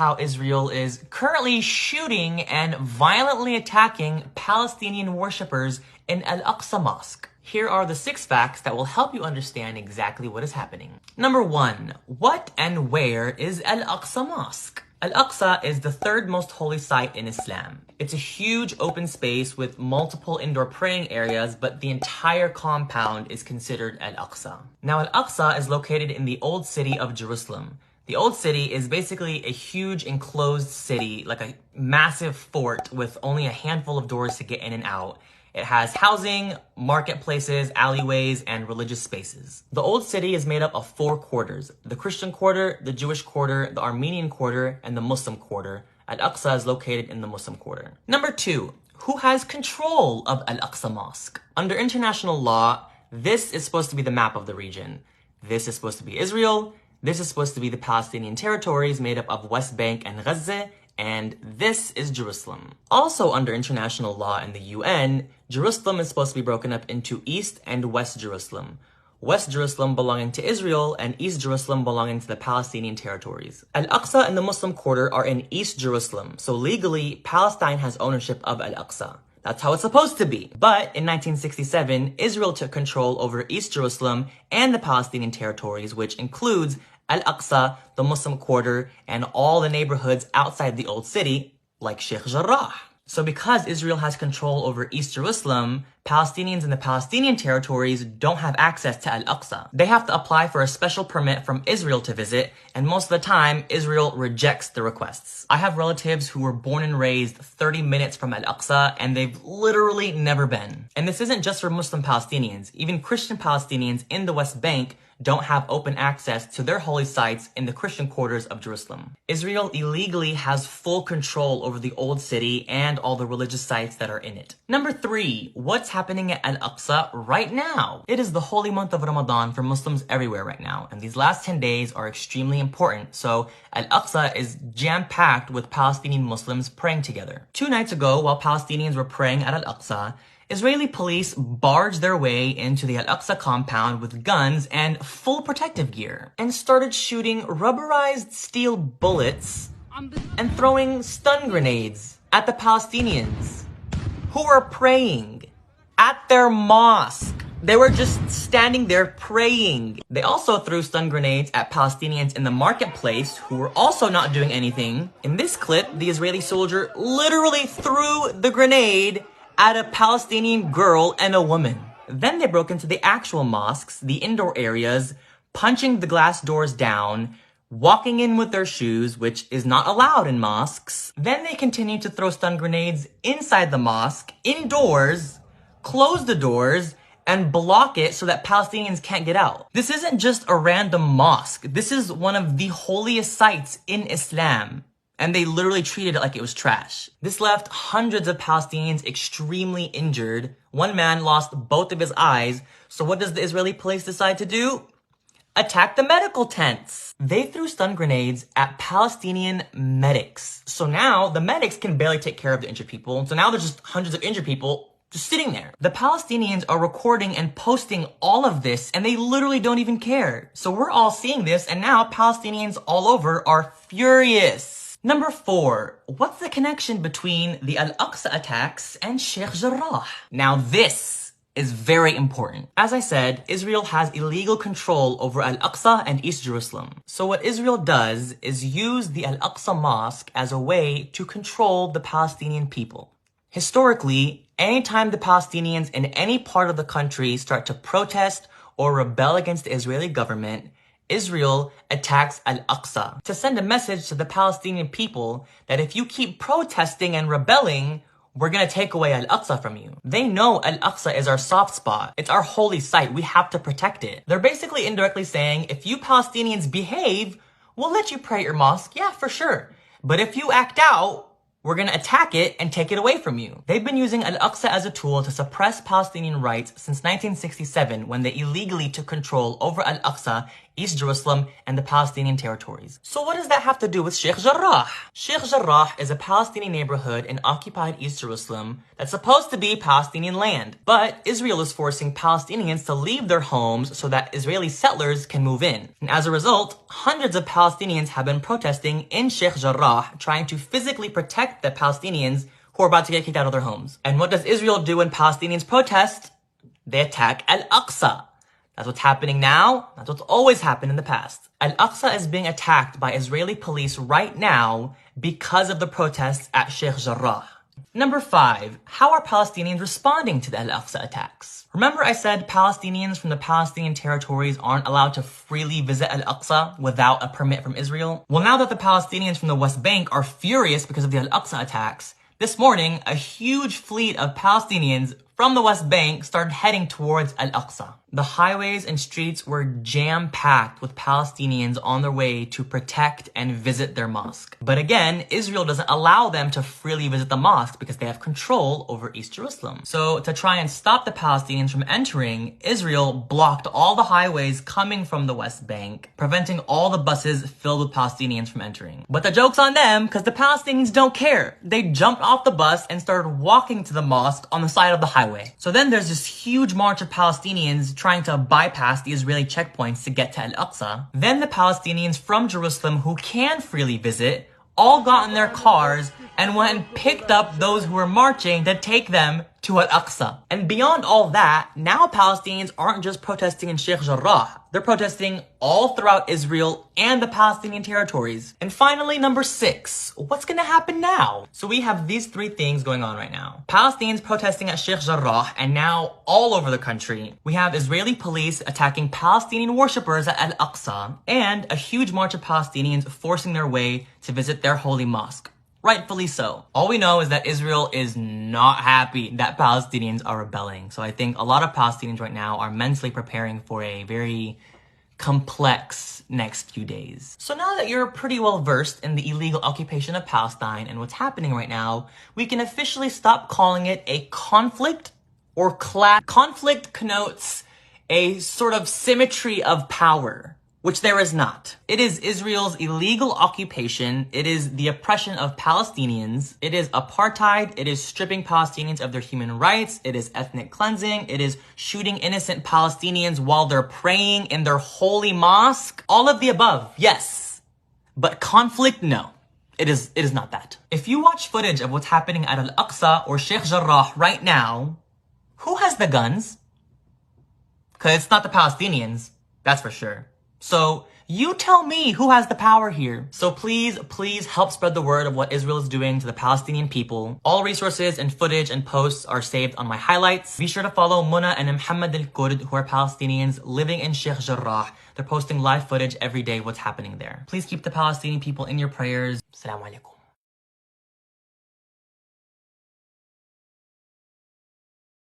how Israel is currently shooting and violently attacking Palestinian worshippers in Al-Aqsa Mosque. Here are the 6 facts that will help you understand exactly what is happening. Number 1. What and where is Al-Aqsa Mosque? Al-Aqsa is the 3rd most holy site in Islam. It's a huge open space with multiple indoor praying areas, but the entire compound is considered Al-Aqsa. Now, Al-Aqsa is located in the Old City of Jerusalem. The Old City is basically a huge enclosed city, like a massive fort with only a handful of doors to get in and out. It has housing, marketplaces, alleyways, and religious spaces. The Old City is made up of 4 quarters: the Christian quarter, the Jewish quarter, the Armenian quarter, and the Muslim quarter. Al-Aqsa is located in the Muslim quarter. Number 2, who has control of Al-Aqsa Mosque? Under international law, this is supposed to be the map of the region. This is supposed to be Israel. This is supposed to be the Palestinian territories made up of West Bank and Gaza. And this is Jerusalem. Also under international law and the UN, Jerusalem is supposed to be broken up into East and West Jerusalem. West Jerusalem belonging to Israel and East Jerusalem belonging to the Palestinian territories. Al-Aqsa and the Muslim quarter are in East Jerusalem, so legally Palestine has ownership of Al-Aqsa. That's how it's supposed to be. But in 1967, Israel took control over East Jerusalem and the Palestinian territories, which includes Al-Aqsa, the Muslim quarter, and all the neighborhoods outside the Old City, like Sheikh Jarrah. So because Israel has control over East Jerusalem, Palestinians in the Palestinian territories don't have access to Al-Aqsa. They have to apply for a special permit from Israel to visit, and most of the time, Israel rejects the requests. I have relatives who were born and raised 30 minutes from Al-Aqsa, and they've literally never been. And this isn't just for Muslim Palestinians. Even Christian Palestinians in the West Bank don't have open access to their holy sites in the Christian quarters of Jerusalem. Israel illegally has full control over the Old City and all the religious sites that are in it. Number 3, what's happening at Al-Aqsa right now? It is the holy month of Ramadan for Muslims everywhere right now, and these last 10 days are extremely important, so Al-Aqsa is jam-packed with Palestinian Muslims praying together. 2 nights ago, while Palestinians were praying at Al-Aqsa, Israeli police barged their way into the Al-Aqsa compound with guns and full protective gear and started shooting rubberized steel bullets and throwing stun grenades at the Palestinians who were praying at their mosque. They were just standing there praying. They also threw stun grenades at Palestinians in the marketplace who were also not doing anything. In this clip, the Israeli soldier literally threw the grenade at a Palestinian girl and a woman. Then they broke into the actual mosques, the indoor areas, punching the glass doors down, walking in with their shoes, which is not allowed in mosques. Then they continued to throw stun grenades inside the mosque, indoors, close the doors, and block it so that Palestinians can't get out. This isn't just a random mosque. This is one of the holiest sites in Islam. And they literally treated it like it was trash. This left hundreds of Palestinians extremely injured. One man lost both of his eyes. So what does the Israeli police decide to do? Attack the medical tents. They threw stun grenades at Palestinian medics. So now the medics can barely take care of the injured people. So now there's just hundreds of injured people just sitting there. The Palestinians are recording and posting all of this, and they literally don't even care. So we're all seeing this, and now Palestinians all over are furious. Number 4, what's the connection between the Al-Aqsa attacks and Sheikh Jarrah? Now this is very important. As I said, Israel has illegal control over Al-Aqsa and East Jerusalem. So what Israel does is use the Al-Aqsa Mosque as a way to control the Palestinian people. Historically, anytime the Palestinians in any part of the country start to protest or rebel against the Israeli government, Israel attacks Al-Aqsa to send a message to the Palestinian people that if you keep protesting and rebelling, we're gonna take away Al-Aqsa from you. They know Al-Aqsa is our soft spot. It's our holy site. We have to protect it. They're basically indirectly saying, if you Palestinians behave, we'll let you pray at your mosque. Yeah, for sure. But if you act out, we're gonna attack it and take it away from you. They've been using Al-Aqsa as a tool to suppress Palestinian rights since 1967 when they illegally took control over Al-Aqsa East Jerusalem, and the Palestinian territories. So what does that have to do with Sheikh Jarrah? Sheikh Jarrah is a Palestinian neighborhood in occupied East Jerusalem that's supposed to be Palestinian land. But Israel is forcing Palestinians to leave their homes so that Israeli settlers can move in. And as a result, hundreds of Palestinians have been protesting in Sheikh Jarrah, trying to physically protect the Palestinians who are about to get kicked out of their homes. And what does Israel do when Palestinians protest? They attack Al-Aqsa. That's what's happening now. That's what's always happened in the past. Al-Aqsa is being attacked by Israeli police right now because of the protests at Sheikh Jarrah. Number 5, how are Palestinians responding to the Al-Aqsa attacks? Remember I said Palestinians from the Palestinian territories aren't allowed to freely visit Al-Aqsa without a permit from Israel? Well, now that the Palestinians from the West Bank are furious because of the Al-Aqsa attacks, this morning, a huge fleet of Palestinians from the West Bank started heading towards Al-Aqsa. The highways and streets were jam-packed with Palestinians on their way to protect and visit their mosque. But again, Israel doesn't allow them to freely visit the mosque because they have control over East Jerusalem. So to try and stop the Palestinians from entering, Israel blocked all the highways coming from the West Bank, preventing all the buses filled with Palestinians from entering. But the joke's on them because the Palestinians don't care. They jumped off the bus and started walking to the mosque on the side of the highway. So then there's this huge march of Palestinians trying to bypass the Israeli checkpoints to get to Al-Aqsa. Then the Palestinians from Jerusalem who can freely visit all got in their cars and went and picked up those who were marching to take them to Al-Aqsa. And beyond all that, now Palestinians aren't just protesting in Sheikh Jarrah. They're protesting all throughout Israel and the Palestinian territories. And finally, number 6, what's gonna happen now? So we have these 3 things going on right now. Palestinians protesting at Sheikh Jarrah, and now all over the country. We have Israeli police attacking Palestinian worshippers at Al-Aqsa, and a huge march of Palestinians forcing their way to visit their holy mosque. Rightfully so. All we know is that Israel is not happy that Palestinians are rebelling. So I think a lot of Palestinians right now are mentally preparing for a very complex next few days. So now that you're pretty well versed in the illegal occupation of Palestine and what's happening right now, we can officially stop calling it a conflict or clash. Conflict connotes a sort of symmetry of power, which there is not. It is Israel's illegal occupation. It is the oppression of Palestinians. It is apartheid. It is stripping Palestinians of their human rights. It is ethnic cleansing. It is shooting innocent Palestinians while they're praying in their holy mosque. All of the above, yes. But conflict, no. It is not that. If you watch footage of what's happening at Al-Aqsa or Sheikh Jarrah right now, who has the guns? Because it's not the Palestinians, that's for sure. So you tell me who has the power here. So please help spread the word of what Israel is doing to the Palestinian people. All resources and footage and posts are saved on my highlights. Be sure to follow Muna and Muhammad al-Kurd, who are Palestinians living in Sheikh Jarrah. They're posting live footage every day of what's happening there. Please keep the Palestinian people in your prayers. Assalamu alaikum.